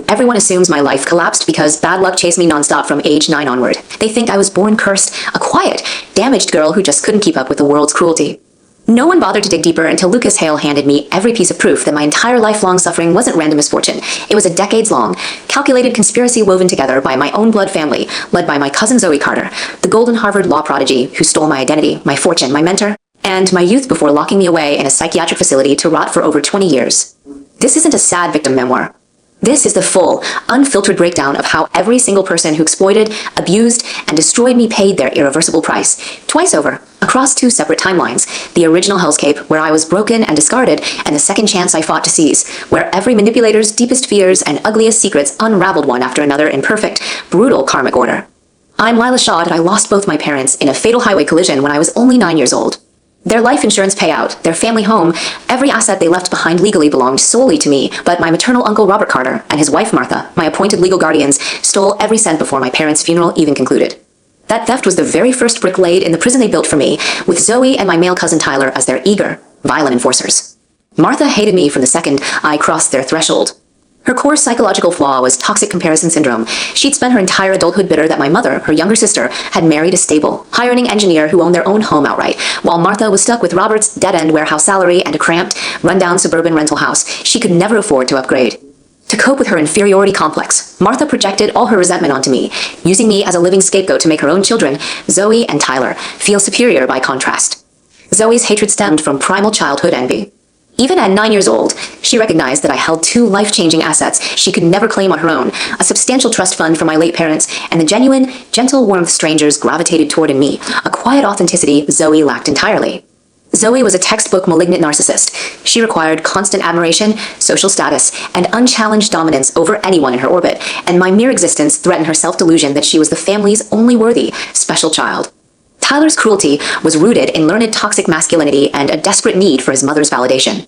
Everyone assumes my life collapsed because bad luck chased me nonstop from age 9 onward. They think I was born cursed, a quiet, damaged girl who just couldn't keep up with the world's cruelty. No one bothered to dig deeper until Lucas Hale handed me every piece of proof that my entire lifelong suffering wasn't random misfortune. It was a decades-long, calculated conspiracy woven together by my own blood family, led by my cousin Zoe Carter, the golden Harvard law prodigy who stole my identity, my fortune, my mentor, and my youth before locking me away in a psychiatric facility to rot for over 20 years. This isn't a sad victim memoir. This is the full, unfiltered breakdown of how every single person who exploited, abused, and destroyed me paid their irreversible price, twice over, across 2 separate timelines, the original hellscape where I was broken and discarded, and the second chance I fought to seize, where every manipulator's deepest fears and ugliest secrets unraveled one after another in perfect, brutal karmic order. I'm Lila Shaw, and I lost both my parents in a fatal highway collision when I was only 9 years old. Their life insurance payout, their family home, every asset they left behind legally belonged solely to me, but my maternal uncle Robert Carter and his wife Martha, my appointed legal guardians, stole every cent before my parents' funeral even concluded. That theft was the very first brick laid in the prison they built for me, with Zoe and my male cousin Tyler as their eager, violent enforcers. Martha hated me from the second I crossed their threshold. Her core psychological flaw was toxic comparison syndrome. She'd spent her entire adulthood bitter that my mother, her younger sister, had married a stable, high-earning engineer who owned their own home outright, while Martha was stuck with Robert's dead-end warehouse salary and a cramped, run-down suburban rental house she could never afford to upgrade. To cope with her inferiority complex, Martha projected all her resentment onto me, using me as a living scapegoat to make her own children, Zoe and Tyler, feel superior by contrast. Zoe's hatred stemmed from primal childhood envy. Even at 9 years old, she recognized that I held 2 life-changing assets she could never claim on her own, a substantial trust fund from my late parents, and the genuine, gentle warmth strangers gravitated toward in me, a quiet authenticity Zoe lacked entirely. Zoe was a textbook malignant narcissist. She required constant admiration, social status, and unchallenged dominance over anyone in her orbit, and my mere existence threatened her self-delusion that she was the family's only worthy, special child. Tyler's cruelty was rooted in learned toxic masculinity and a desperate need for his mother's validation.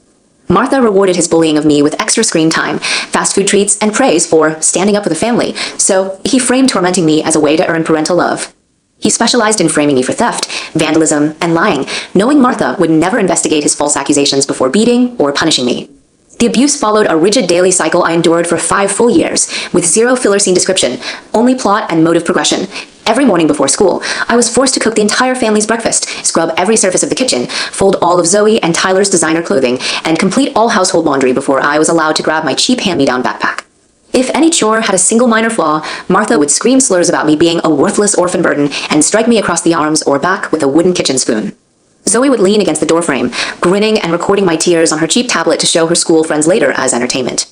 Martha rewarded his bullying of me with extra screen time, fast food treats, and praise for standing up for the family, so he framed tormenting me as a way to earn parental love. He specialized in framing me for theft, vandalism, and lying, knowing Martha would never investigate his false accusations before beating or punishing me. The abuse followed a rigid daily cycle I endured for 5 full years, with 0 filler scene description, only plot and motive progression. Every morning before school, I was forced to cook the entire family's breakfast, scrub every surface of the kitchen, fold all of Zoe and Tyler's designer clothing, and complete all household laundry before I was allowed to grab my cheap hand-me-down backpack. If any chore had a single minor flaw, Martha would scream slurs about me being a worthless orphan burden and strike me across the arms or back with a wooden kitchen spoon. Zoe would lean against the doorframe, grinning and recording my tears on her cheap tablet to show her school friends later as entertainment.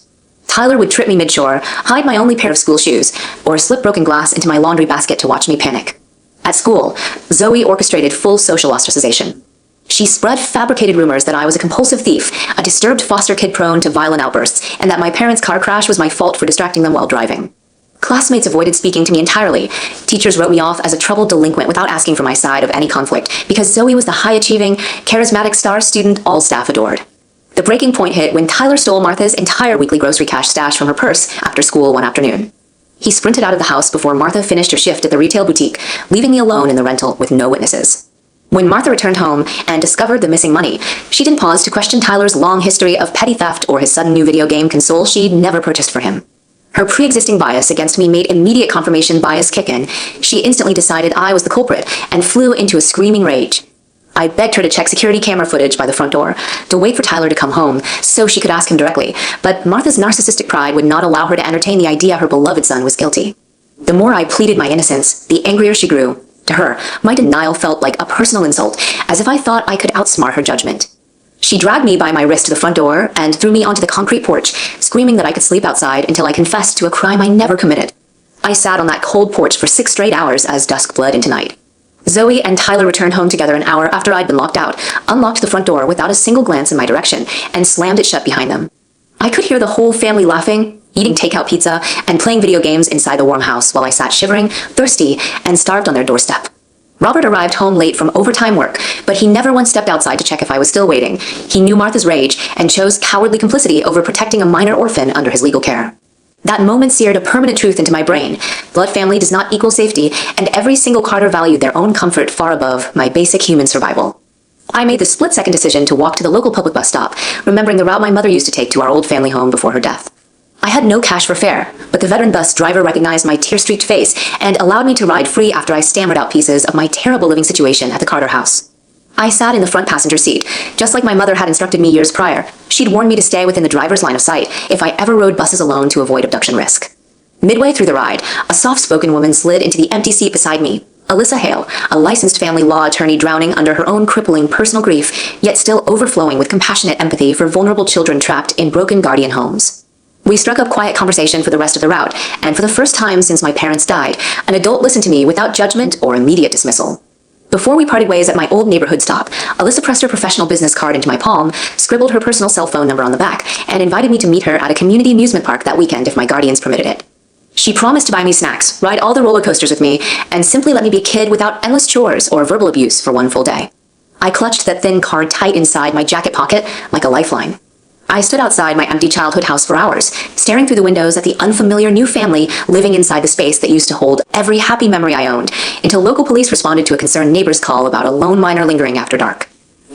Tyler would trip me mid-shore, hide my only pair of school shoes, or slip broken glass into my laundry basket to watch me panic. At school, Zoe orchestrated full social ostracization. She spread fabricated rumors that I was a compulsive thief, a disturbed foster kid prone to violent outbursts, and that my parents' car crash was my fault for distracting them while driving. Classmates avoided speaking to me entirely. Teachers wrote me off as a troubled delinquent without asking for my side of any conflict, because Zoe was the high-achieving, charismatic star student all staff adored. The breaking point hit when Tyler stole Martha's entire weekly grocery cash stash from her purse after school one afternoon. He sprinted out of the house before Martha finished her shift at the retail boutique, leaving me alone in the rental with no witnesses. When Martha returned home and discovered the missing money, she didn't pause to question Tyler's long history of petty theft or his sudden new video game console she'd never purchased for him. Her pre-existing bias against me made immediate confirmation bias kick in. She instantly decided I was the culprit and flew into a screaming rage. I begged her to check security camera footage by the front door, to wait for Tyler to come home so she could ask him directly, but Martha's narcissistic pride would not allow her to entertain the idea her beloved son was guilty. The more I pleaded my innocence, the angrier she grew. To her, my denial felt like a personal insult, as if I thought I could outsmart her judgment. She dragged me by my wrist to the front door and threw me onto the concrete porch, screaming that I could sleep outside until I confessed to a crime I never committed. I sat on that cold porch for 6 straight hours as dusk bled into night. Zoe and Tyler returned home together an hour after I'd been locked out, unlocked the front door without a single glance in my direction, and slammed it shut behind them. I could hear the whole family laughing, eating takeout pizza, and playing video games inside the warm house while I sat shivering, thirsty, and starved on their doorstep. Robert arrived home late from overtime work, but he never once stepped outside to check if I was still waiting. He knew Martha's rage and chose cowardly complicity over protecting a minor orphan under his legal care. That moment seared a permanent truth into my brain. Blood family does not equal safety, and every single Carter valued their own comfort far above my basic human survival. I made the split-second decision to walk to the local public bus stop, remembering the route my mother used to take to our old family home before her death. I had no cash for fare, but the veteran bus driver recognized my tear-streaked face and allowed me to ride free after I stammered out pieces of my terrible living situation at the Carter house. I sat in the front passenger seat, just like my mother had instructed me years prior. She'd warned me to stay within the driver's line of sight if I ever rode buses alone to avoid abduction risk. Midway through the ride, a soft-spoken woman slid into the empty seat beside me. Alyssa Hale, a licensed family law attorney drowning under her own crippling personal grief, yet still overflowing with compassionate empathy for vulnerable children trapped in broken guardian homes. We struck up quiet conversation for the rest of the route, and for the first time since my parents died, an adult listened to me without judgment or immediate dismissal. Before we parted ways at my old neighborhood stop, Alyssa pressed her professional business card into my palm, scribbled her personal cell phone number on the back, and invited me to meet her at a community amusement park that weekend if my guardians permitted it. She promised to buy me snacks, ride all the roller coasters with me, and simply let me be a kid without endless chores or verbal abuse for one full day. I clutched that thin card tight inside my jacket pocket like a lifeline. I stood outside my empty childhood house for hours, staring through the windows at the unfamiliar new family living inside the space that used to hold every happy memory I owned, until local police responded to a concerned neighbor's call about a lone miner lingering after dark.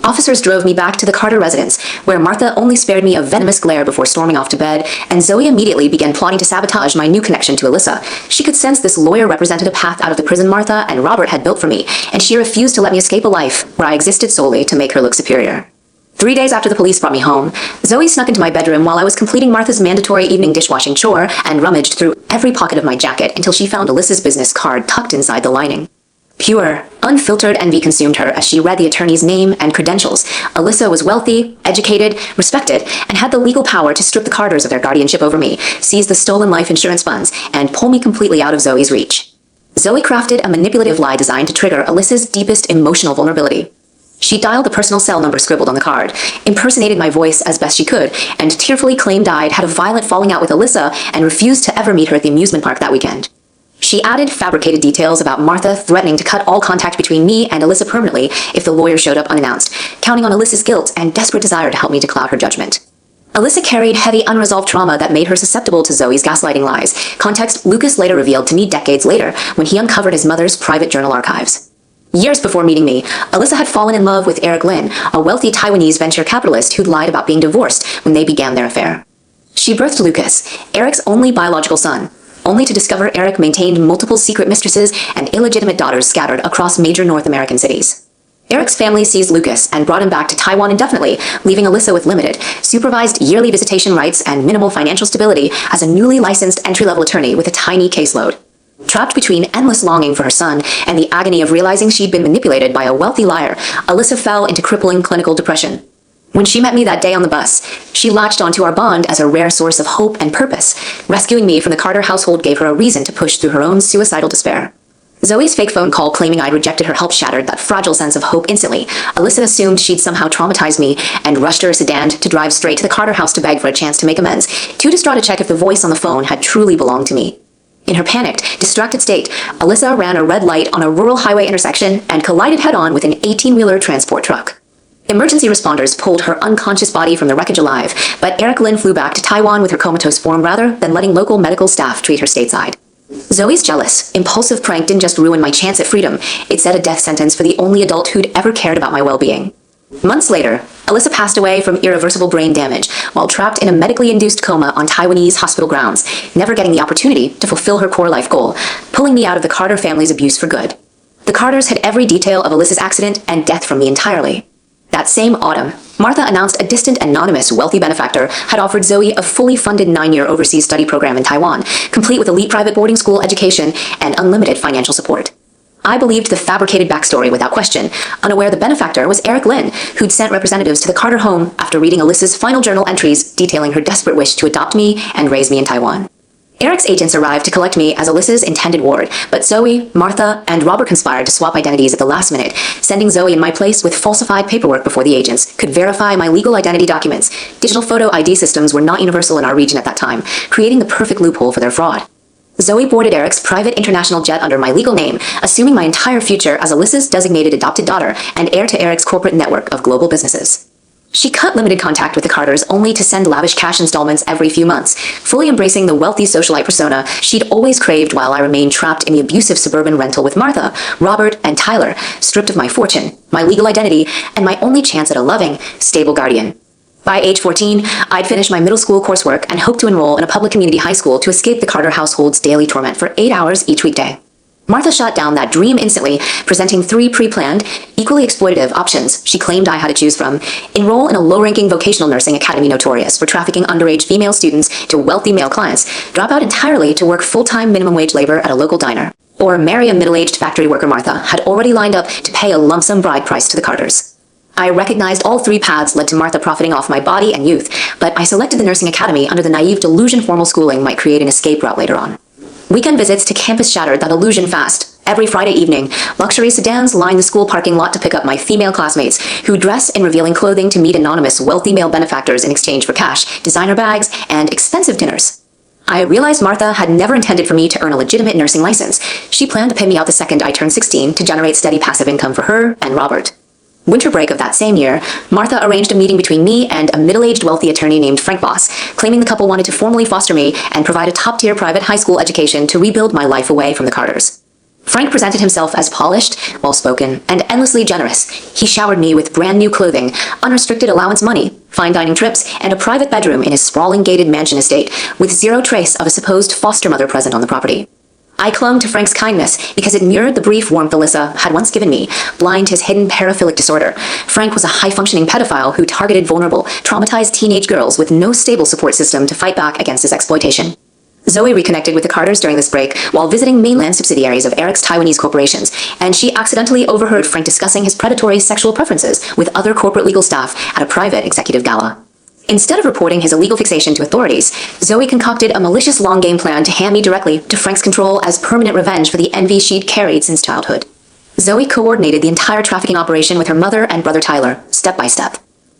Officers drove me back to the Carter residence, where Martha only spared me a venomous glare before storming off to bed, and Zoe immediately began plotting to sabotage my new connection to Alyssa. She could sense this lawyer represented a path out of the prison Martha and Robert had built for me, and she refused to let me escape a life where I existed solely to make her look superior. 3 days after the police brought me home, Zoe snuck into my bedroom while I was completing Martha's mandatory evening dishwashing chore and rummaged through every pocket of my jacket until she found Alyssa's business card tucked inside the lining. Pure, unfiltered envy consumed her as she read the attorney's name and credentials. Alyssa was wealthy, educated, respected, and had the legal power to strip the Carters of their guardianship over me, seize the stolen life insurance funds, and pull me completely out of Zoe's reach. Zoe crafted a manipulative lie designed to trigger Alyssa's deepest emotional vulnerability. She dialed the personal cell number scribbled on the card, impersonated my voice as best she could, and tearfully claimed I'd had a violent falling out with Alyssa and refused to ever meet her at the amusement park that weekend. She added fabricated details about Martha threatening to cut all contact between me and Alyssa permanently if the lawyer showed up unannounced, counting on Alyssa's guilt and desperate desire to help me to cloud her judgment. Alyssa carried heavy unresolved trauma that made her susceptible to Zoe's gaslighting lies, context Lucas later revealed to me decades later when he uncovered his mother's private journal archives. Years before meeting me, Alyssa had fallen in love with Eric Lin, a wealthy Taiwanese venture capitalist who'd lied about being divorced when they began their affair. She birthed Lucas, Eric's only biological son, only to discover Eric maintained multiple secret mistresses and illegitimate daughters scattered across major North American cities. Eric's family seized Lucas and brought him back to Taiwan indefinitely, leaving Alyssa with limited, supervised yearly visitation rights and minimal financial stability as a newly licensed entry-level attorney with a tiny caseload. Trapped between endless longing for her son and the agony of realizing she'd been manipulated by a wealthy liar, Alyssa fell into crippling clinical depression. When she met me that day on the bus, she latched onto our bond as a rare source of hope and purpose. Rescuing me from the Carter household gave her a reason to push through her own suicidal despair. Zoe's fake phone call claiming I'd rejected her help shattered that fragile sense of hope instantly. Alyssa assumed she'd somehow traumatized me and rushed her sedan to drive straight to the Carter house to beg for a chance to make amends, too distraught to check if the voice on the phone had truly belonged to me. In her panicked, distracted state, Alyssa ran a red light on a rural highway intersection and collided head-on with an 18-wheeler transport truck. Emergency responders pulled her unconscious body from the wreckage alive, but Eric Lin flew back to Taiwan with her comatose form rather than letting local medical staff treat her stateside. Zoe's jealous, impulsive prank didn't just ruin my chance at freedom, it set a death sentence for the only adult who'd ever cared about my well-being. Months later, Alyssa passed away from irreversible brain damage while trapped in a medically induced coma on Taiwanese hospital grounds, never getting the opportunity to fulfill her core life goal, pulling me out of the Carter family's abuse for good. The Carters had every detail of Alyssa's accident and death from me entirely. That same autumn, Martha announced a distant, anonymous, wealthy benefactor had offered Zoe a fully funded 9-year overseas study program in Taiwan, complete with elite private boarding school education and unlimited financial support. I believed the fabricated backstory without question, unaware the benefactor was Eric Lin, who'd sent representatives to the Carter home after reading Alyssa's final journal entries detailing her desperate wish to adopt me and raise me in Taiwan. Eric's agents arrived to collect me as Alyssa's intended ward, but Zoe, Martha, and Robert conspired to swap identities at the last minute, sending Zoe in my place with falsified paperwork before the agents could verify my legal identity documents. Digital photo ID systems were not universal in our region at that time, creating the perfect loophole for their fraud. Zoe boarded Eric's private international jet under my legal name, assuming my entire future as Alyssa's designated adopted daughter and heir to Eric's corporate network of global businesses. She cut limited contact with the Carters only to send lavish cash installments every few months, fully embracing the wealthy socialite persona she'd always craved while I remained trapped in the abusive suburban rental with Martha, Robert, and Tyler, stripped of my fortune, my legal identity, and my only chance at a loving, stable guardian. By age 14, I'd finished my middle school coursework and hoped to enroll in a public community high school to escape the Carter household's daily torment for 8 hours each weekday. Martha shot down that dream instantly, presenting 3 pre-planned, equally exploitative options she claimed I had to choose from: enroll in a low-ranking vocational nursing academy notorious for trafficking underage female students to wealthy male clients, drop out entirely to work full-time minimum wage labor at a local diner, or marry a middle-aged factory worker Martha had already lined up to pay a lump sum bride price to the Carters. I recognized all 3 paths led to Martha profiting off my body and youth, but I selected the nursing academy under the naive delusion formal schooling might create an escape route later on. Weekend visits to campus shattered that illusion fast. Every Friday evening, luxury sedans lined the school parking lot to pick up my female classmates, who dress in revealing clothing to meet anonymous wealthy male benefactors in exchange for cash, designer bags, and expensive dinners. I realized Martha had never intended for me to earn a legitimate nursing license. She planned to pay me out the second I turned 16 to generate steady passive income for her and Robert. Winter break of that same year, Martha arranged a meeting between me and a middle-aged wealthy attorney named Frank Boss, claiming the couple wanted to formally foster me and provide a top-tier private high school education to rebuild my life away from the Carters. Frank presented himself as polished, well-spoken, and endlessly generous. He showered me with brand-new clothing, unrestricted allowance money, fine dining trips, and a private bedroom in his sprawling gated mansion estate, with zero trace of a supposed foster mother present on the property. I clung to Frank's kindness because it mirrored the brief warmth Alyssa had once given me, blind to his hidden paraphilic disorder. Frank was a high-functioning pedophile who targeted vulnerable, traumatized teenage girls with no stable support system to fight back against his exploitation. Zoe reconnected with the Carters during this break while visiting mainland subsidiaries of Eric's Taiwanese corporations, and she accidentally overheard Frank discussing his predatory sexual preferences with other corporate legal staff at a private executive gala. Instead of reporting his illegal fixation to authorities, Zoe concocted a malicious long-game plan to hand me directly to Frank's control as permanent revenge for the envy she'd carried since childhood. Zoe coordinated the entire trafficking operation with her mother and brother Tyler, step by step.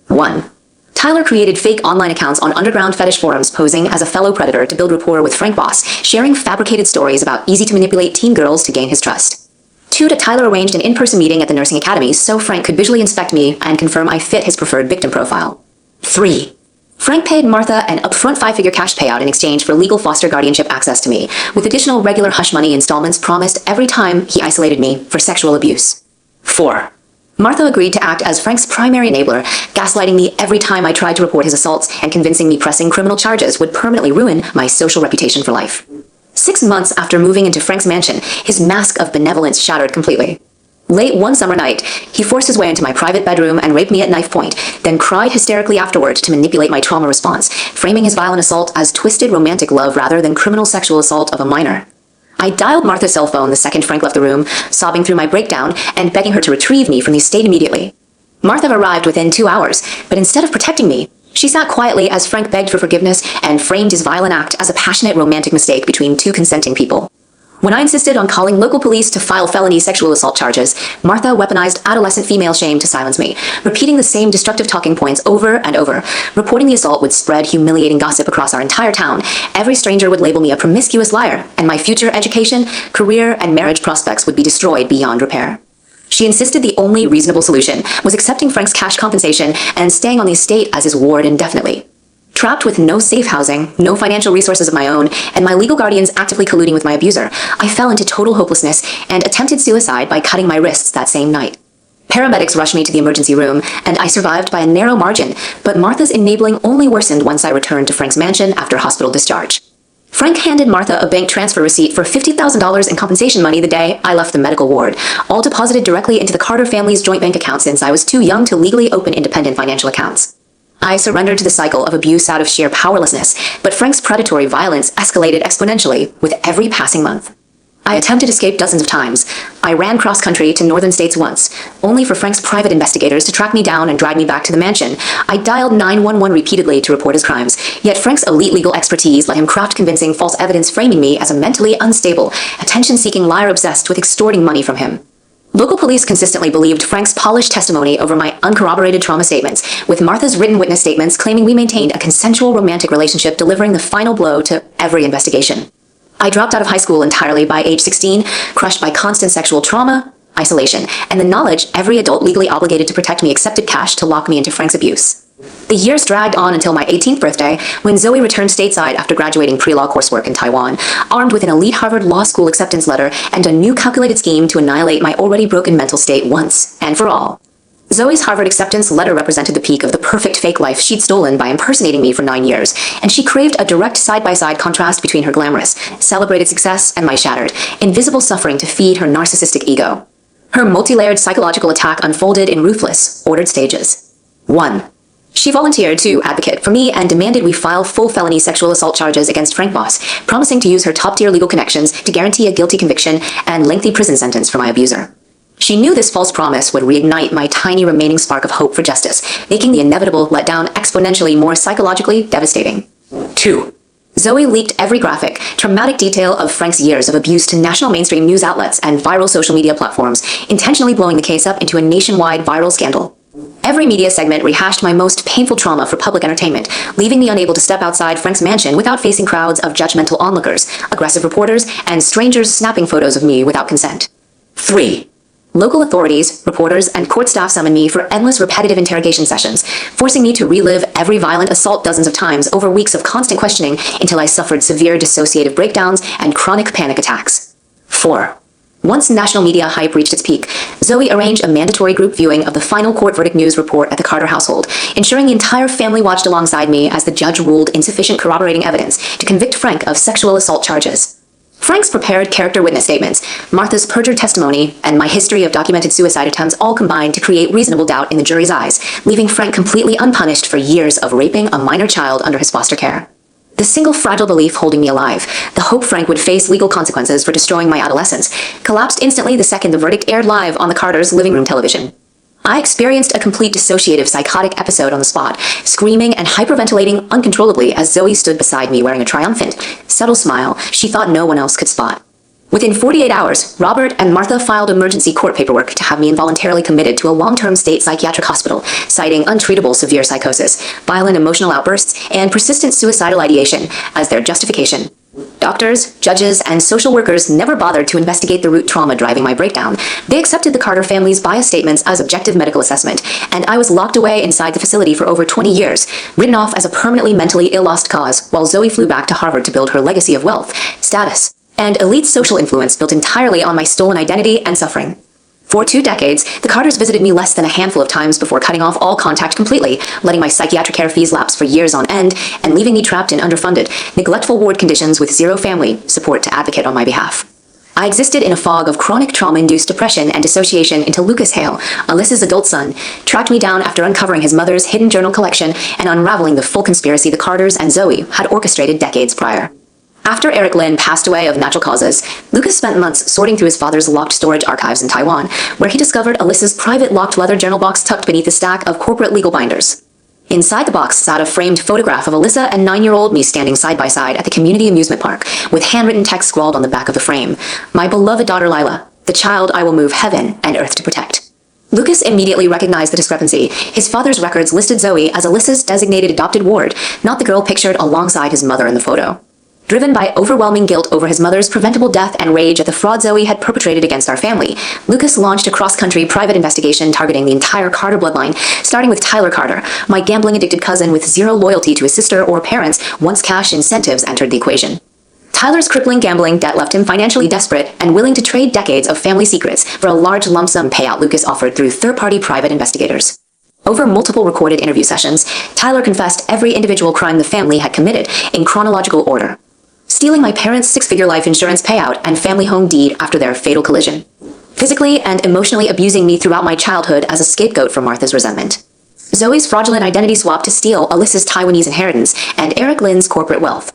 1. Tyler created fake online accounts on underground fetish forums posing as a fellow predator to build rapport with Frank Boss, sharing fabricated stories about easy-to-manipulate teen girls to gain his trust. 2. Tyler arranged an in-person meeting at the nursing academy so Frank could visually inspect me and confirm I fit his preferred victim profile. 3. Frank paid Martha an upfront 5-figure cash payout in exchange for legal foster guardianship access to me, with additional regular hush money installments promised every time he isolated me for sexual abuse. 4. Martha agreed to act as Frank's primary enabler, gaslighting me every time I tried to report his assaults and convincing me pressing criminal charges would permanently ruin my social reputation for life. 6 months after moving into Frank's mansion, his mask of benevolence shattered completely. Late one summer night, he forced his way into my private bedroom and raped me at knife point, then cried hysterically afterward to manipulate my trauma response, framing his violent assault as twisted romantic love rather than criminal sexual assault of a minor. I dialed Martha's cell phone the second Frank left the room, sobbing through my breakdown and begging her to retrieve me from the estate immediately. Martha arrived within 2 hours, but instead of protecting me, she sat quietly as Frank begged for forgiveness and framed his violent act as a passionate romantic mistake between 2 consenting people. When I insisted on calling local police to file felony sexual assault charges, Martha weaponized adolescent female shame to silence me, repeating the same destructive talking points over and over. Reporting the assault would spread humiliating gossip across our entire town. Every stranger would label me a promiscuous liar, and my future education, career, and marriage prospects would be destroyed beyond repair. She insisted the only reasonable solution was accepting Frank's cash compensation and staying on the estate as his ward indefinitely. Trapped with no safe housing, no financial resources of my own, and my legal guardians actively colluding with my abuser, I fell into total hopelessness and attempted suicide by cutting my wrists that same night. Paramedics rushed me to the emergency room, and I survived by a narrow margin, but Martha's enabling only worsened once I returned to Frank's mansion after hospital discharge. Frank handed Martha a bank transfer receipt for $50,000 in compensation money the day I left the medical ward, all deposited directly into the Carter family's joint bank account since I was too young to legally open independent financial accounts. I surrendered to the cycle of abuse out of sheer powerlessness, but Frank's predatory violence escalated exponentially with every passing month. I attempted escape dozens of times. I ran cross-country to northern states once, only for Frank's private investigators to track me down and drag me back to the mansion. I dialed 911 repeatedly to report his crimes, yet Frank's elite legal expertise let him craft convincing false evidence framing me as a mentally unstable, attention-seeking liar obsessed with extorting money from him. Local police consistently believed Frank's polished testimony over my uncorroborated trauma statements, with Martha's written witness statements claiming we maintained a consensual romantic relationship delivering the final blow to every investigation. I dropped out of high school entirely by age 16, crushed by constant sexual trauma, isolation, and the knowledge every adult legally obligated to protect me accepted cash to lock me into Frank's abuse. The years dragged on until my 18th birthday, when Zoe returned stateside after graduating pre-law coursework in Taiwan, armed with an elite Harvard Law School acceptance letter and a new calculated scheme to annihilate my already broken mental state once and for all. Zoe's Harvard acceptance letter represented the peak of the perfect fake life she'd stolen by impersonating me for 9 years, and she craved a direct side-by-side contrast between her glamorous, celebrated success and my shattered, invisible suffering to feed her narcissistic ego. Her multi-layered psychological attack unfolded in ruthless, ordered stages. 1. She volunteered to advocate for me and demanded we file full felony sexual assault charges against Frank Voss, promising to use her top-tier legal connections to guarantee a guilty conviction and lengthy prison sentence for my abuser. She knew this false promise would reignite my tiny remaining spark of hope for justice, making the inevitable letdown exponentially more psychologically devastating. 2. Zoe leaked every graphic, traumatic detail of Frank's years of abuse to national mainstream news outlets and viral social media platforms, intentionally blowing the case up into a nationwide viral scandal. Every media segment rehashed my most painful trauma for public entertainment, leaving me unable to step outside Frank's mansion without facing crowds of judgmental onlookers, aggressive reporters, and strangers snapping photos of me without consent. 3. Local authorities, reporters, and court staff summoned me for endless repetitive interrogation sessions, forcing me to relive every violent assault dozens of times over weeks of constant questioning until I suffered severe dissociative breakdowns and chronic panic attacks. 4. Once national media hype reached its peak, Zoe arranged a mandatory group viewing of the final court verdict news report at the Carter household, ensuring the entire family watched alongside me as the judge ruled insufficient corroborating evidence to convict Frank of sexual assault charges. Frank's prepared character witness statements, Martha's perjured testimony, and my history of documented suicide attempts all combined to create reasonable doubt in the jury's eyes, leaving Frank completely unpunished for years of raping a minor child under his foster care. The single fragile belief holding me alive, the hope Frank would face legal consequences for destroying my adolescence, collapsed instantly the second the verdict aired live on the Carters' living room television. I experienced a complete dissociative psychotic episode on the spot, screaming and hyperventilating uncontrollably as Zoe stood beside me wearing a triumphant, subtle smile she thought no one else could spot. Within 48 hours, Robert and Martha filed emergency court paperwork to have me involuntarily committed to a long-term state psychiatric hospital, citing untreatable severe psychosis, violent emotional outbursts, and persistent suicidal ideation as their justification. Doctors, judges, and social workers never bothered to investigate the root trauma driving my breakdown. They accepted the Carter family's biased statements as objective medical assessment, and I was locked away inside the facility for over 20 years, written off as a permanently mentally ill lost cause, while Zoe flew back to Harvard to build her legacy of wealth, status, and elite social influence built entirely on my stolen identity and suffering. For 2 decades, the Carters visited me less than a handful of times before cutting off all contact completely, letting my psychiatric care fees lapse for years on end, and leaving me trapped in underfunded, neglectful ward conditions with zero family support to advocate on my behalf. I existed in a fog of chronic trauma-induced depression and dissociation until Lucas Hale, Alyssa's adult son, tracked me down after uncovering his mother's hidden journal collection and unraveling the full conspiracy the Carters and Zoe had orchestrated decades prior. After Eric Lin passed away of natural causes, Lucas spent months sorting through his father's locked storage archives in Taiwan, where he discovered Alyssa's private locked leather journal box tucked beneath a stack of corporate legal binders. Inside the box sat a framed photograph of Alyssa and 9-year-old me standing side by side at the community amusement park, with handwritten text scrawled on the back of the frame. "My beloved daughter Lila, the child I will move heaven and earth to protect." Lucas immediately recognized the discrepancy. His father's records listed Zoe as Alyssa's designated adopted ward, not the girl pictured alongside his mother in the photo. Driven by overwhelming guilt over his mother's preventable death and rage at the fraud Zoe had perpetrated against our family, Lucas launched a cross-country private investigation targeting the entire Carter bloodline, starting with Tyler Carter, my gambling-addicted cousin with zero loyalty to his sister or parents once cash incentives entered the equation. Tyler's crippling gambling debt left him financially desperate and willing to trade decades of family secrets for a large lump sum payout Lucas offered through third-party private investigators. Over multiple recorded interview sessions, Tyler confessed every individual crime the family had committed in chronological order, stealing my parents' 6-figure life insurance payout and family home deed after their fatal collision, physically and emotionally abusing me throughout my childhood as a scapegoat for Martha's resentment, Zoe's fraudulent identity swap to steal Alyssa's Taiwanese inheritance, and Eric Lin's corporate wealth,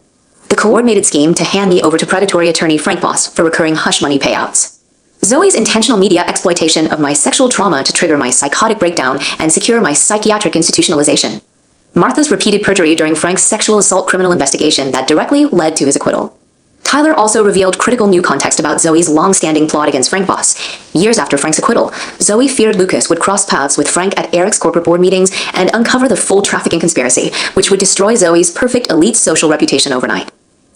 the coordinated scheme to hand me over to predatory attorney Frank Voss for recurring hush money payouts, Zoe's intentional media exploitation of my sexual trauma to trigger my psychotic breakdown and secure my psychiatric institutionalization, Martha's repeated perjury during Frank's sexual assault criminal investigation that directly led to his acquittal. Tyler also revealed critical new context about Zoe's long-standing plot against Frank Voss. Years after Frank's acquittal, Zoe feared Lucas would cross paths with Frank at Eric's corporate board meetings and uncover the full trafficking conspiracy, which would destroy Zoe's perfect elite social reputation overnight.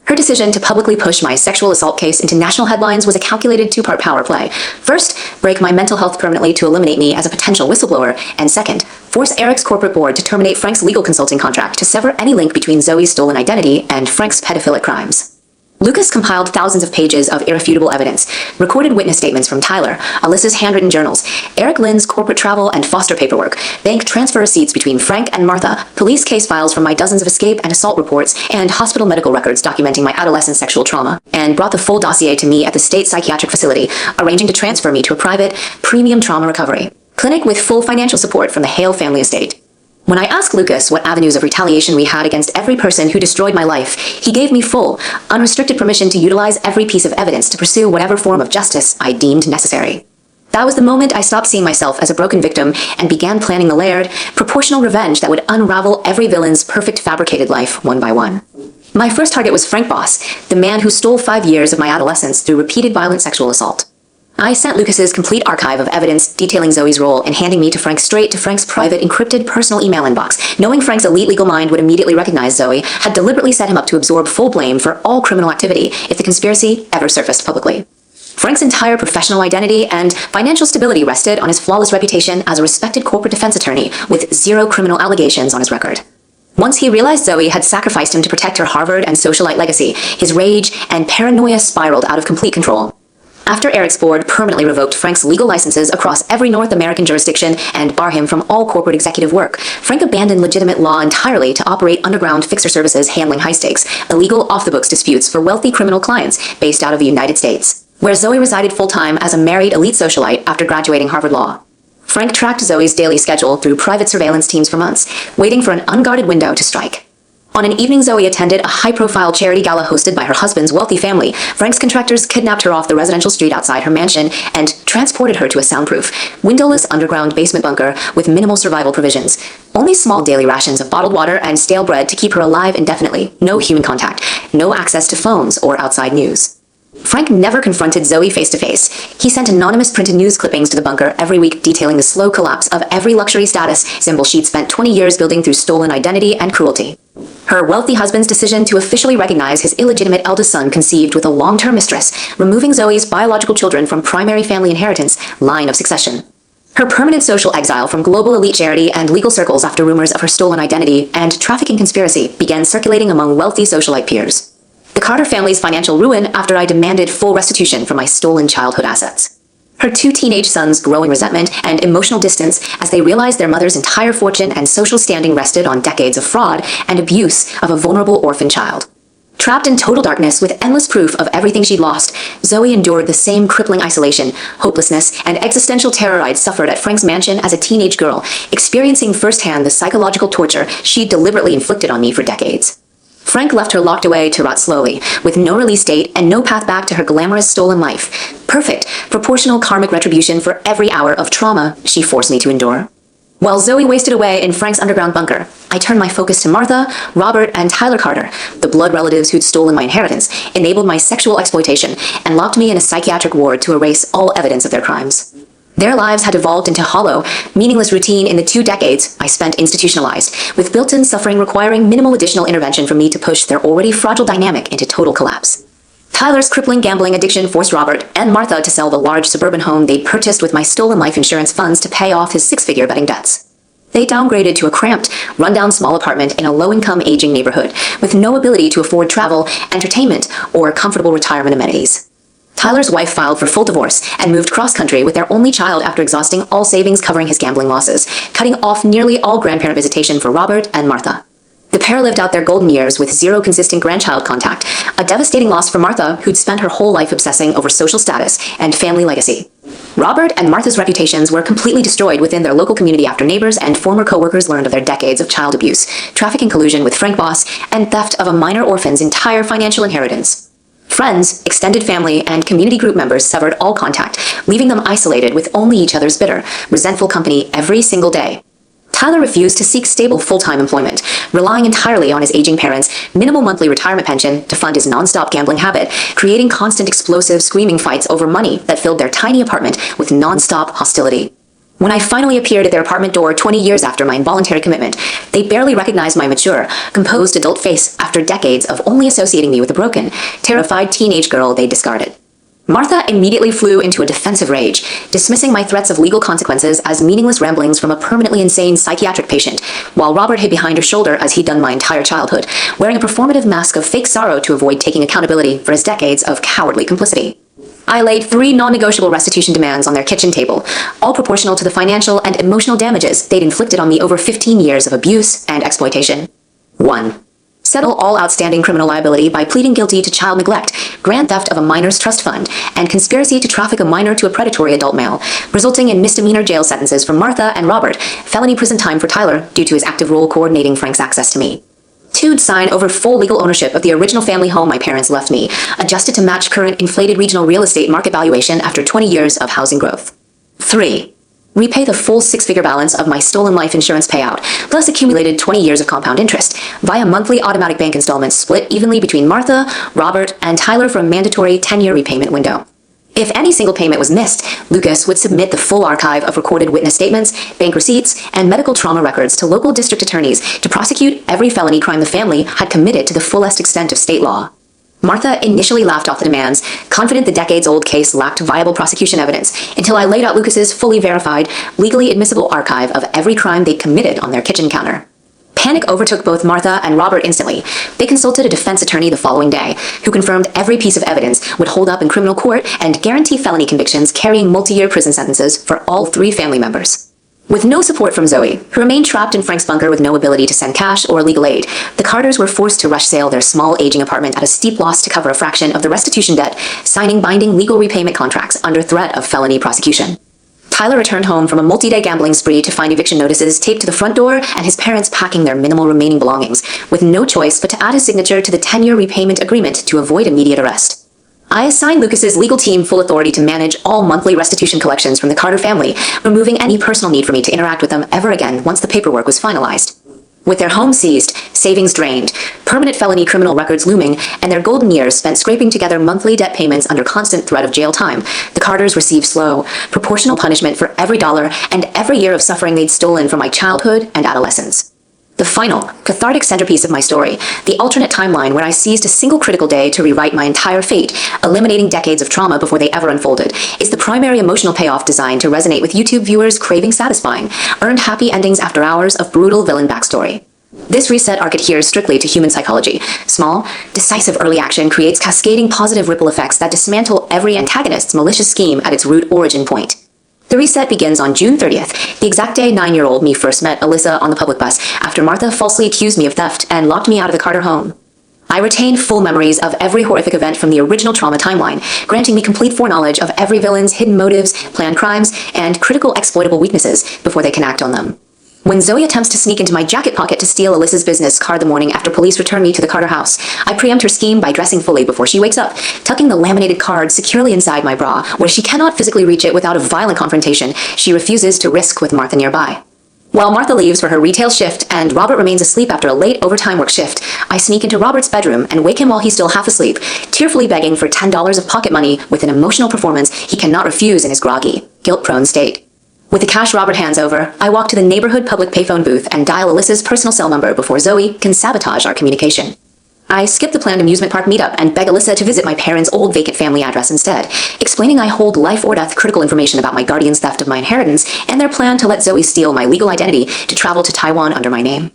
Her decision to publicly push my sexual assault case into national headlines was a calculated 2-part power play. First, break my mental health permanently to eliminate me as a potential whistleblower, and second, force Eric's corporate board to terminate Frank's legal consulting contract to sever any link between Zoe's stolen identity and Frank's pedophilic crimes. Lucas compiled thousands of pages of irrefutable evidence, recorded witness statements from Tyler, Alyssa's handwritten journals, Eric Lynn's corporate travel and foster paperwork, bank transfer receipts between Frank and Martha, police case files from my dozens of escape and assault reports, and hospital medical records documenting my adolescent sexual trauma, and brought the full dossier to me at the state psychiatric facility, arranging to transfer me to a private, premium trauma recovery clinic with full financial support from the Hale family estate. When I asked Lucas what avenues of retaliation we had against every person who destroyed my life, he gave me full, unrestricted permission to utilize every piece of evidence to pursue whatever form of justice I deemed necessary. That was the moment I stopped seeing myself as a broken victim and began planning the layered, proportional revenge that would unravel every villain's perfect fabricated life one by one. My first target was Frank Boss, the man who stole 5 years of my adolescence through repeated violent sexual assault. I sent Lucas's complete archive of evidence detailing Zoe's role in handing me to Frank straight to Frank's private encrypted personal email inbox, knowing Frank's elite legal mind would immediately recognize Zoe had deliberately set him up to absorb full blame for all criminal activity if the conspiracy ever surfaced publicly. Frank's entire professional identity and financial stability rested on his flawless reputation as a respected corporate defense attorney with 0 criminal allegations on his record. Once he realized Zoe had sacrificed him to protect her Harvard and socialite legacy, his rage and paranoia spiraled out of complete control. After Eric's board permanently revoked Frank's legal licenses across every North American jurisdiction and bar him from all corporate executive work, Frank abandoned legitimate law entirely to operate underground fixer services handling high-stakes, illegal off-the-books disputes for wealthy criminal clients based out of the United States, where Zoe resided full-time as a married elite socialite after graduating Harvard Law. Frank tracked Zoe's daily schedule through private surveillance teams for months, waiting for an unguarded window to strike. On an evening Zoe attended a high-profile charity gala hosted by her husband's wealthy family, Frank's contractors kidnapped her off the residential street outside her mansion and transported her to a soundproof, windowless underground basement bunker with minimal survival provisions. Only small daily rations of bottled water and stale bread to keep her alive indefinitely, no human contact, no access to phones or outside news. Frank never confronted Zoe face-to-face. He sent anonymous printed news clippings to the bunker every week detailing the slow collapse of every luxury status symbol she'd spent 20 years building through stolen identity and cruelty. Her wealthy husband's decision to officially recognize his illegitimate eldest son conceived with a long-term mistress, removing Zoe's biological children from primary family inheritance line of succession. Her permanent social exile from global elite charity and legal circles after rumors of her stolen identity and trafficking conspiracy began circulating among wealthy socialite peers. The Carter family's financial ruin after I demanded full restitution for my stolen childhood assets. Her 2 teenage sons' growing resentment and emotional distance as they realized their mother's entire fortune and social standing rested on decades of fraud and abuse of a vulnerable orphan child. Trapped in total darkness with endless proof of everything she'd lost, Zoe endured the same crippling isolation, hopelessness, and existential terror I'd suffered at Frank's mansion as a teenage girl, experiencing firsthand the psychological torture she'd deliberately inflicted on me for decades. Frank left her locked away to rot slowly, with no release date and no path back to her glamorous stolen life. Perfect, proportional karmic retribution for every hour of trauma she forced me to endure. While Zoe wasted away in Frank's underground bunker, I turned my focus to Martha, Robert, and Tyler Carter, the blood relatives who'd stolen my inheritance, enabled my sexual exploitation, and locked me in a psychiatric ward to erase all evidence of their crimes. Their lives had evolved into hollow, meaningless routine in the 2 decades I spent institutionalized, with built-in suffering requiring minimal additional intervention from me to push their already fragile dynamic into total collapse. Tyler's crippling gambling addiction forced Robert and Martha to sell the large suburban home they'd purchased with my stolen life insurance funds to pay off his 6-figure betting debts. They downgraded to a cramped, run-down small apartment in a low-income aging neighborhood, with no ability to afford travel, entertainment, or comfortable retirement amenities. Tyler's wife filed for full divorce and moved cross-country with their only child after exhausting all savings covering his gambling losses, cutting off nearly all grandparent visitation for Robert and Martha. The pair lived out their golden years with 0 consistent grandchild contact, a devastating loss for Martha, who'd spent her whole life obsessing over social status and family legacy. Robert and Martha's reputations were completely destroyed within their local community after neighbors and former co-workers learned of their decades of child abuse, trafficking collusion with Frank Boss, and theft of a minor orphan's entire financial inheritance. Friends, extended family, and community group members severed all contact, leaving them isolated with only each other's bitter, resentful company every single day. Tyler refused to seek stable full-time employment, relying entirely on his aging parents' minimal monthly retirement pension to fund his non-stop gambling habit, creating constant explosive screaming fights over money that filled their tiny apartment with non-stop hostility. When I finally appeared at their apartment door 20 years after my involuntary commitment, they barely recognized my mature, composed adult face after decades of only associating me with a broken, terrified teenage girl they discarded. Martha immediately flew into a defensive rage, dismissing my threats of legal consequences as meaningless ramblings from a permanently insane psychiatric patient, while Robert hid behind her shoulder as he'd done my entire childhood, wearing a performative mask of fake sorrow to avoid taking accountability for his decades of cowardly complicity. I laid 3 non-negotiable restitution demands on their kitchen table, all proportional to the financial and emotional damages they'd inflicted on me over 15 years of abuse and exploitation. 1. Settle all outstanding criminal liability by pleading guilty to child neglect, grand theft of a minor's trust fund, and conspiracy to traffic a minor to a predatory adult male, resulting in misdemeanor jail sentences for Martha and Robert, felony prison time for Tyler due to his active role coordinating Frank's access to me. 2'd sign over full legal ownership of the original family home my parents left me, adjusted to match current inflated regional real estate market valuation after 20 years of housing growth. 3. Repay the full 6-figure balance of my stolen life insurance payout, plus accumulated 20 years of compound interest, via monthly automatic bank installments split evenly between Martha, Robert, and Tyler for a mandatory 10-year repayment window. If any single payment was missed, Lucas would submit the full archive of recorded witness statements, bank receipts, and medical trauma records to local district attorneys to prosecute every felony crime the family had committed to the fullest extent of state law. Martha initially laughed off the demands, confident the decades-old case lacked viable prosecution evidence, until I laid out Lucas's fully verified, legally admissible archive of every crime they'd committed on their kitchen counter. Panic overtook both Martha and Robert instantly. They consulted a defense attorney the following day, who confirmed every piece of evidence would hold up in criminal court and guarantee felony convictions carrying multi-year prison sentences for all 3 family members. With no support from Zoe, who remained trapped in Frank's bunker with no ability to send cash or legal aid, the Carters were forced to rush sale their small aging apartment at a steep loss to cover a fraction of the restitution debt, signing binding legal repayment contracts under threat of felony prosecution. Tyler returned home from a multi-day gambling spree to find eviction notices taped to the front door and his parents packing their minimal remaining belongings, with no choice but to add his signature to the 10-year repayment agreement to avoid immediate arrest. I assigned Lucas's legal team full authority to manage all monthly restitution collections from the Carter family, removing any personal need for me to interact with them ever again once the paperwork was finalized. With their home seized, savings drained, permanent felony criminal records looming, and their golden years spent scraping together monthly debt payments under constant threat of jail time, the Carters received slow, proportional punishment for every dollar and every year of suffering they'd stolen from my childhood and adolescence. The final, cathartic centerpiece of my story, the alternate timeline where I seized a single critical day to rewrite my entire fate, eliminating decades of trauma before they ever unfolded, is the primary emotional payoff designed to resonate with YouTube viewers craving satisfying, earned happy endings after hours of brutal villain backstory. This reset arc adheres strictly to human psychology. Small, decisive early action creates cascading positive ripple effects that dismantle every antagonist's malicious scheme at its root origin point. The reset begins on June 30th, the exact day 9-year-old me first met Alyssa on the public bus after Martha falsely accused me of theft and locked me out of the Carter home. I retain full memories of every horrific event from the original trauma timeline, granting me complete foreknowledge of every villain's hidden motives, planned crimes, and critical exploitable weaknesses before they can act on them. When Zoe attempts to sneak into my jacket pocket to steal Alyssa's business card the morning after police return me to the Carter house, I preempt her scheme by dressing fully before she wakes up, tucking the laminated card securely inside my bra, where she cannot physically reach it without a violent confrontation she refuses to risk with Martha nearby. While Martha leaves for her retail shift and Robert remains asleep after a late overtime work shift, I sneak into Robert's bedroom and wake him while he's still half asleep, tearfully begging for $10 of pocket money with an emotional performance he cannot refuse in his groggy, guilt-prone state. With the cash Robert hands over, I walk to the neighborhood public payphone booth and dial Alyssa's personal cell number before Zoe can sabotage our communication. I skip the planned amusement park meetup and beg Alyssa to visit my parents' old vacant family address instead, explaining I hold life or death critical information about my guardian's theft of my inheritance and their plan to let Zoe steal my legal identity to travel to Taiwan under my name.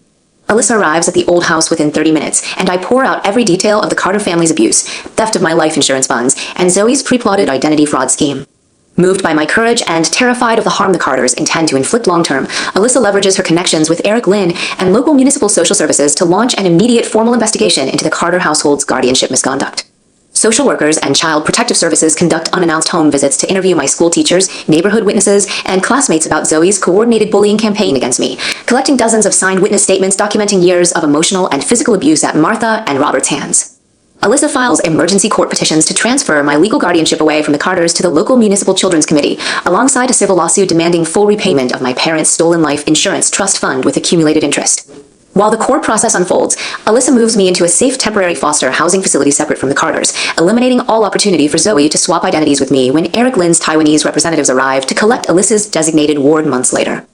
Alyssa arrives at the old house within 30 minutes, and I pour out every detail of the Carter family's abuse, theft of my life insurance funds, and Zoe's pre-plotted identity fraud scheme. Moved by my courage and terrified of the harm the Carters intend to inflict long-term, Alyssa leverages her connections with Eric Lynn and local municipal social services to launch an immediate formal investigation into the Carter household's guardianship misconduct. Social workers and child protective services conduct unannounced home visits to interview my school teachers, neighborhood witnesses, and classmates about Zoe's coordinated bullying campaign against me, collecting dozens of signed witness statements documenting years of emotional and physical abuse at Martha and Robert's hands. Alyssa files emergency court petitions to transfer my legal guardianship away from the Carters to the local municipal children's committee, alongside a civil lawsuit demanding full repayment of my parents' stolen life insurance trust fund with accumulated interest. While the court process unfolds, Alyssa moves me into a safe temporary foster housing facility separate from the Carters, eliminating all opportunity for Zoe to swap identities with me when Eric Lynn's Taiwanese representatives arrive to collect Alyssa's designated ward months later.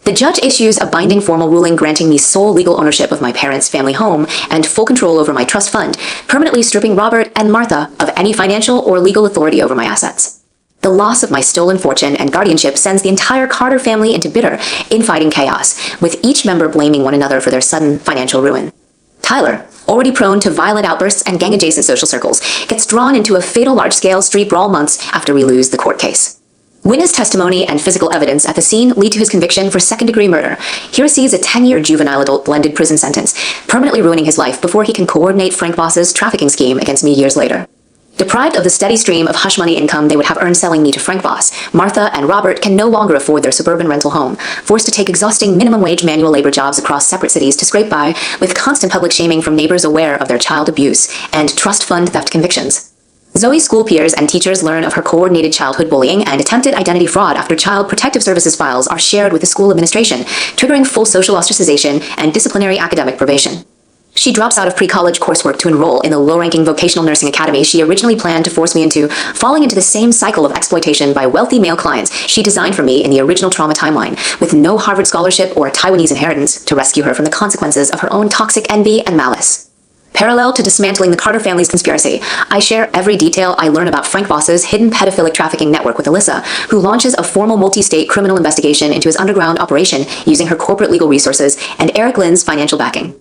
The judge issues a binding formal ruling granting me sole legal ownership of my parents' family home and full control over my trust fund, permanently stripping Robert and Martha of any financial or legal authority over my assets. The loss of my stolen fortune and guardianship sends the entire Carter family into bitter, infighting chaos, with each member blaming one another for their sudden financial ruin. Tyler, already prone to violent outbursts and gang-adjacent social circles, gets drawn into a fatal large-scale street brawl months after we lose the court case. Witness testimony and physical evidence at the scene lead to his conviction for second-degree murder. He receives a 10-year juvenile adult blended prison sentence, permanently ruining his life before he can coordinate Frank Voss's trafficking scheme against me years later. Deprived of the steady stream of hush money income they would have earned selling me to Frank Voss, Martha and Robert can no longer afford their suburban rental home, forced to take exhausting minimum-wage manual labor jobs across separate cities to scrape by, with constant public shaming from neighbors aware of their child abuse and trust fund theft convictions. Zoe's school peers and teachers learn of her coordinated childhood bullying and attempted identity fraud after Child Protective Services files are shared with the school administration, triggering full social ostracization and disciplinary academic probation. She drops out of pre-college coursework to enroll in the low-ranking vocational nursing academy she originally planned to force me into, falling into the same cycle of exploitation by wealthy male clients she designed for me in the original trauma timeline, with no Harvard scholarship or Taiwanese inheritance to rescue her from the consequences of her own toxic envy and malice. Parallel to dismantling the Carter family's conspiracy, I share every detail I learn about Frank Voss's hidden pedophilic trafficking network with Alyssa, who launches a formal multi-state criminal investigation into his underground operation using her corporate legal resources and Eric Lynn's financial backing.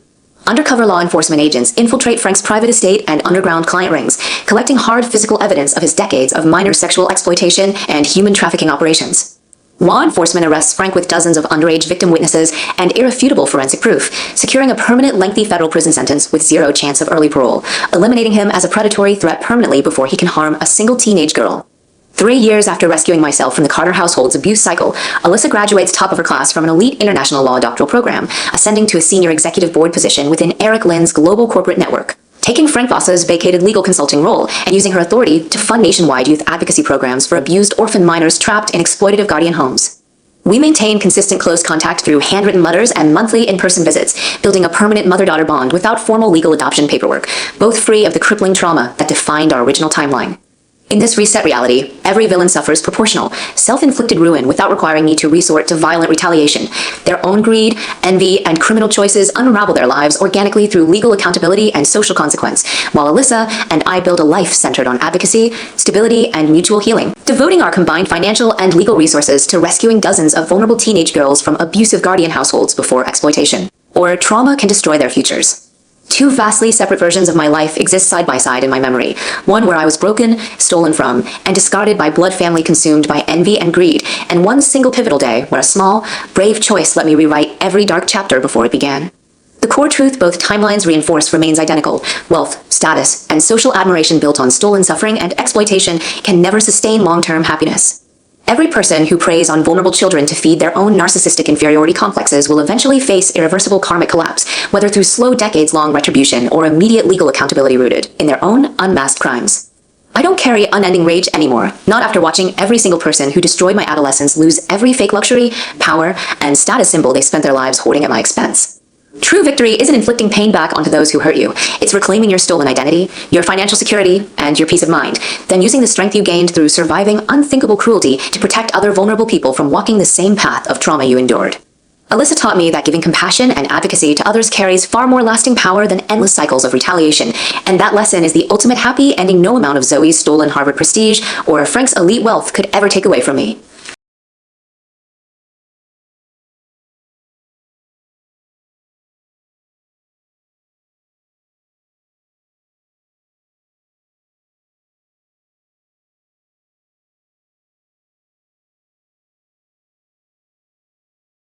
Undercover law enforcement agents infiltrate Frank's private estate and underground client rings, collecting hard physical evidence of his decades of minor sexual exploitation and human trafficking operations. Law enforcement arrests Frank with dozens of underage victim witnesses and irrefutable forensic proof, securing a permanent lengthy federal prison sentence with zero chance of early parole, eliminating him as a predatory threat permanently before he can harm a single teenage girl. 3 years after rescuing myself from the Carter household's abuse cycle, Alyssa graduates top of her class from an elite international law doctoral program, ascending to a senior executive board position within Eric Lynn's global corporate network, taking Frank Voss's vacated legal consulting role and using her authority to fund nationwide youth advocacy programs for abused orphan minors trapped in exploitative guardian homes. We maintain consistent close contact through handwritten letters and monthly in-person visits, building a permanent mother-daughter bond without formal legal adoption paperwork, both free of the crippling trauma that defined our original timeline. In this reset reality, every villain suffers proportional, self-inflicted ruin without requiring me to resort to violent retaliation. Their own greed, envy, and criminal choices unravel their lives organically through legal accountability and social consequence, while Alyssa and I build a life centered on advocacy, stability, and mutual healing, devoting our combined financial and legal resources to rescuing dozens of vulnerable teenage girls from abusive guardian households before exploitation, or trauma can destroy their futures. Two vastly separate versions of my life exist side by side in my memory, one where I was broken, stolen from, and discarded by blood family consumed by envy and greed, and one single pivotal day where a small, brave choice let me rewrite every dark chapter before it began. The core truth both timelines reinforce remains identical. Wealth, status, and social admiration built on stolen suffering and exploitation can never sustain long-term happiness. Every person who preys on vulnerable children to feed their own narcissistic inferiority complexes will eventually face irreversible karmic collapse, whether through slow decades-long retribution or immediate legal accountability rooted in their own unmasked crimes. I don't carry unending rage anymore, not after watching every single person who destroyed my adolescence lose every fake luxury, power, and status symbol they spent their lives hoarding at my expense. True victory isn't inflicting pain back onto those who hurt you. It's reclaiming your stolen identity, your financial security, and your peace of mind, then using the strength you gained through surviving unthinkable cruelty to protect other vulnerable people from walking the same path of trauma you endured. Alyssa taught me that giving compassion and advocacy to others carries far more lasting power than endless cycles of retaliation, and that lesson is the ultimate happy ending no amount of Zoe's stolen Harvard prestige or Frank's elite wealth could ever take away from me.